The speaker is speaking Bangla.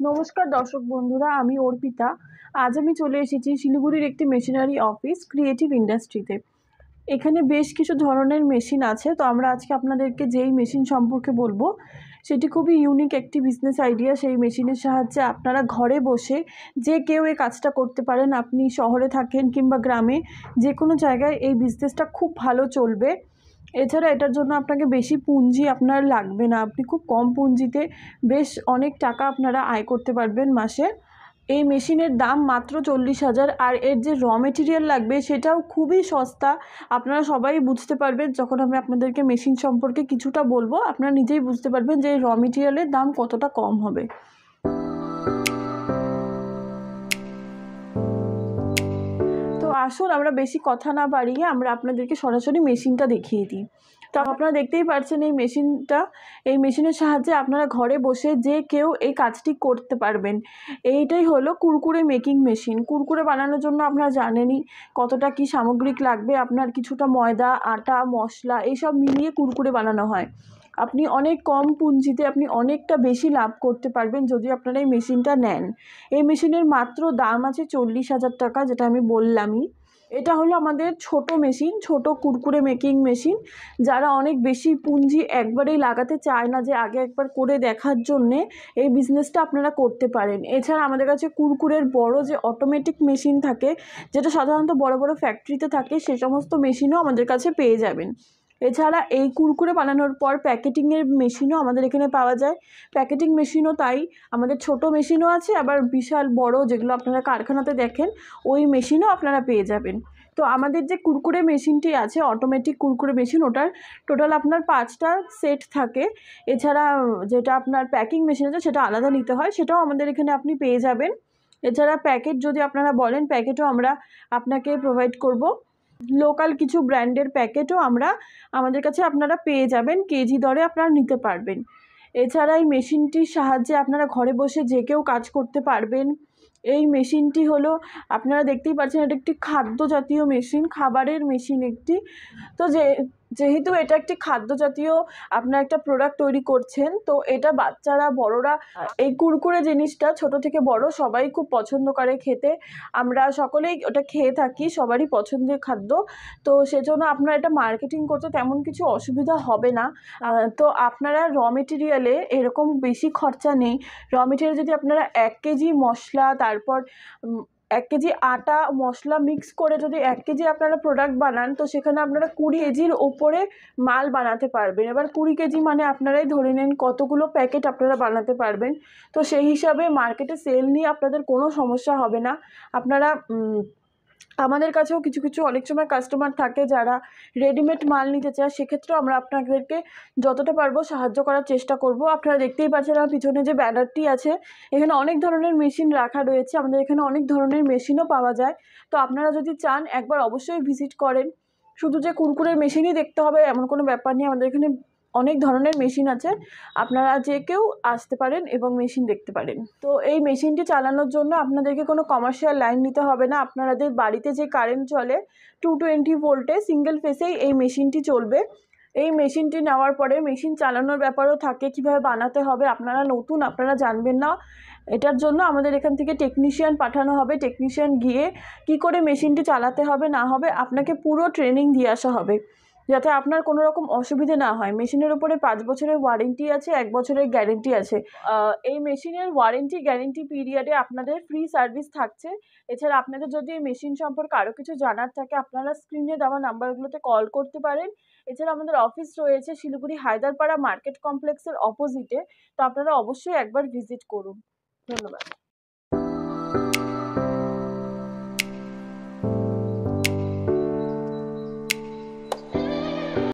নমস্কার দর্শক বন্ধুরা, আমি অর্পিতা। আজ আমি চলে এসেছি শিলিগুড়ির একটি মেশিনারি অফিস ক্রিয়েটিভ ইন্ডাস্ট্রিতে। এখানে বেশ কিছু ধরনের মেশিন আছে। তো আমরা আজকে আপনাদেরকে যেই মেশিন সম্পর্কে বলবো সেটি খুবই ইউনিক একটি বিজনেস আইডিয়া। সেই মেশিনের সাহায্যে আপনারা ঘরে বসে যে কেউ এই কাজটা করতে পারেন। আপনি শহরে থাকেন কিংবা গ্রামে, যে কোনো জায়গায় এই বিজনেসটা খুব ভালো চলবে। এছাড়া এটার জন্য আপনাকে বেশি পুঁজি আপনার লাগবে না। আপনি খুব কম পুঁজিতে বেশ অনেক টাকা আপনারা আয় করতে পারবেন মাসে। এই মেশিনের দাম মাত্র 40,000, আর এর যে র মেটেরিয়াল লাগবে সেটাও খুবই সস্তা। আপনারা সবাই বুঝতে পারবেন যখন আমি আপনাদেরকে মেশিন সম্পর্কে কিছুটা বলবো, আপনারা নিজেই বুঝতে পারবেন যে এই র মেটেরিয়ালের দাম কতটা কম হবে। তো আসুন আমরা বেশি কথা না বাড়িয়ে আমরা আপনাদেরকে সরাসরি মেশিনটা দেখিয়ে দিই। তো আপনারা দেখতেই পাচ্ছেন এই মেশিনের সাহায্যে আপনারা ঘরে বসে যে কেউ এই কাজটি করতে পারবেন। এইটাই হলো কুরকুরে মেকিং মেশিন। কুরকুরে বানানোর জন্য আপনারা জানেনই কতটা কি সামগ্রিক লাগবে। আপনার কিছুটা ময়দা, আটা, মশলা এইসব মিলিয়ে কুরকুরে বানানো হয়। আপনি অনেক কম পুঁজিতে আপনি অনেকটা বেশি লাভ করতে পারবেন যদি আপনারা এই মেশিনটা নেন। এই মেশিনের মাত্র দাম আছে 40,000 টাকা, যেটা আমি বললামই। এটা হলো আমাদের ছোট মেশিন, ছোট কুরকুরে মেকিং মেশিন। যারা অনেক বেশি পুঁজি একবারেই লাগাতে চায় না, যে আগে একবার করে দেখার জন্যে, এই বিজনেসটা আপনারা করতে পারেন। এছাড়া আমাদের কাছে কুরকুরের বড় যে অটোমেটিক মেশিন থাকে, যেটা সাধারণত বড় বড় ফ্যাক্টরিতে থাকে, সে সমস্ত মেশিনও আমাদের কাছে পেয়ে যাবেন। এছাড়া এই কুরকুরে বানানোর পর প্যাকেটিংয়ের মেশিনও আমাদের এখানে পাওয়া যায়। প্যাকেটিং মেশিনও তাই, আমাদের ছোট মেশিনও আছে, আবার বিশাল বড় যেগুলো আপনারা কারখানাতে দেখেন ওই মেশিনও আপনারা পেয়ে যাবেন। তো আমাদের যে কুরকুরে মেশিনটি আছে, অটোমেটিক কুরকুরে মেশিন, ওটার টোটাল আপনার 5টা সেট থাকে। এছাড়া যেটা আপনার প্যাকিং মেশিন আছে সেটা আলাদা নিতে হয়, সেটাও আমাদের এখানে আপনি পেয়ে যাবেন। এছাড়া প্যাকেট যদি আপনারা বলেন, প্যাকেটও আমরা আপনাকে প্রোভাইড করব। লোকাল কিছু ব্র্যান্ডের প্যাকেটও আমাদের কাছে আপনারা পেয়ে যাবেন, কেজি দরে আপনারা নিতে পারবেন। এছাড়া এই মেশিনটির সাহায্যে আপনারা ঘরে বসে যে কেউ কাজ করতে পারবেন। এই মেশিনটি হলো, আপনারা দেখতেই পাচ্ছেন, এটা একটি খাদ্য জাতীয় মেশিন, খাবারের মেশিন একটি। তো যেহেতু এটা একটি খাদ্য জাতীয় আপনার একটা প্রোডাক্ট তৈরি করছেন, তো এটা বাচ্চারা, বড়রা এই কুরকুরে জিনিসটা ছোট থেকে বড় সবাই খুব পছন্দ করে খেতে। আমরা সকলেই ওটা খেয়ে থাকি, সবারই পছন্দের খাদ্য। তো সেজন্য আপনারা এটা মার্কেটিং করতে তেমন কিছু অসুবিধা হবে না। তো আপনারা র মেটেরিয়ালে এরকম বেশি খরচা নেই। র মেটেরিয়াল যদি আপনারা 1 কেজি মশলা, তারপর 1 কেজি আটা, মশলা মিক্স করে যদি 1 কেজি আপনারা প্রোডাক্ট বানান, তো সেখানে আপনারা 20 কেজির ওপরে মাল বানাতে পারবেন। এবার 20 কেজি মানে আপনারাই ধরে নেন কতগুলো প্যাকেট আপনারা বানাতে পারবেন। তো সেই হিসাবে মার্কেটে সেল নিয়ে আপনাদের কোনো সমস্যা হবে না। আপনারা আমাদের কাছেও কিছু কিছু অনেক সময় কাস্টমার থাকে যারা রেডিমেড মাল নিতে চায়, সেক্ষেত্রেও আমরা আপনাদেরকে যতটা পারবো সাহায্য করার চেষ্টা করব। আপনারা দেখতেই পাচ্ছেন আমার পিছনে যে ব্যানারটি আছে, এখানে অনেক ধরনের মেশিন রাখা রয়েছে। আমাদের এখানে অনেক ধরনের মেশিনও পাওয়া যায়। তো আপনারা যদি চান একবার অবশ্যই ভিজিট করেন। শুধু যে কুরকুরের মেশিনই দেখতে হবে এমন কোনো ব্যাপার নেই, আমাদের এখানে অনেক ধরনের মেশিন আছে। আপনারা যে কেউ আসতে পারেন এবং মেশিন দেখতে পারেন। তো এই মেশিনটি চালানোর জন্য আপনাদেরকে কোনো কমার্শিয়াল লাইন নিতে হবে না। আপনাদের বাড়িতে যে কারেন্ট চলে 220 ভোল্টে সিঙ্গেল ফেসেই এই মেশিনটি চলবে। এই মেশিনটি নেওয়ার পরে মেশিন চালানোর ব্যাপারও থাকে, কীভাবে বানাতে হবে। আপনারা নতুন, আপনারা জানবেন না, এটার জন্য আমাদের এখান থেকে টেকনিশিয়ান পাঠানো হবে। টেকনিশিয়ান গিয়ে কী করে মেশিনটি চালাতে হবে না হবে আপনাকে পুরো ট্রেনিং দিয়ে আসা হবে, যাতে আপনার কোনো রকম অসুবিধে না হয়। মেশিনের উপরে 5 বছরের ওয়ারেন্টি আছে, 1 বছরের গ্যারেন্টি আছে। এই মেশিনের গ্যারেন্টি পিরিয়ডে আপনাদের ফ্রি সার্ভিস থাকছে। এছাড়া আপনাদের যদি এই মেশিন সম্পর্কে আরও কিছু জানার থাকে, আপনারা স্ক্রিনে দেওয়া নাম্বারগুলোতে কল করতে পারেন। এছাড়া আমাদের অফিস রয়েছে শিলিগুড়ি হায়দারপাড়া মার্কেট কমপ্লেক্সের অপোজিটে। তো আপনারা অবশ্যই একবার ভিজিট করুন। ধন্যবাদ।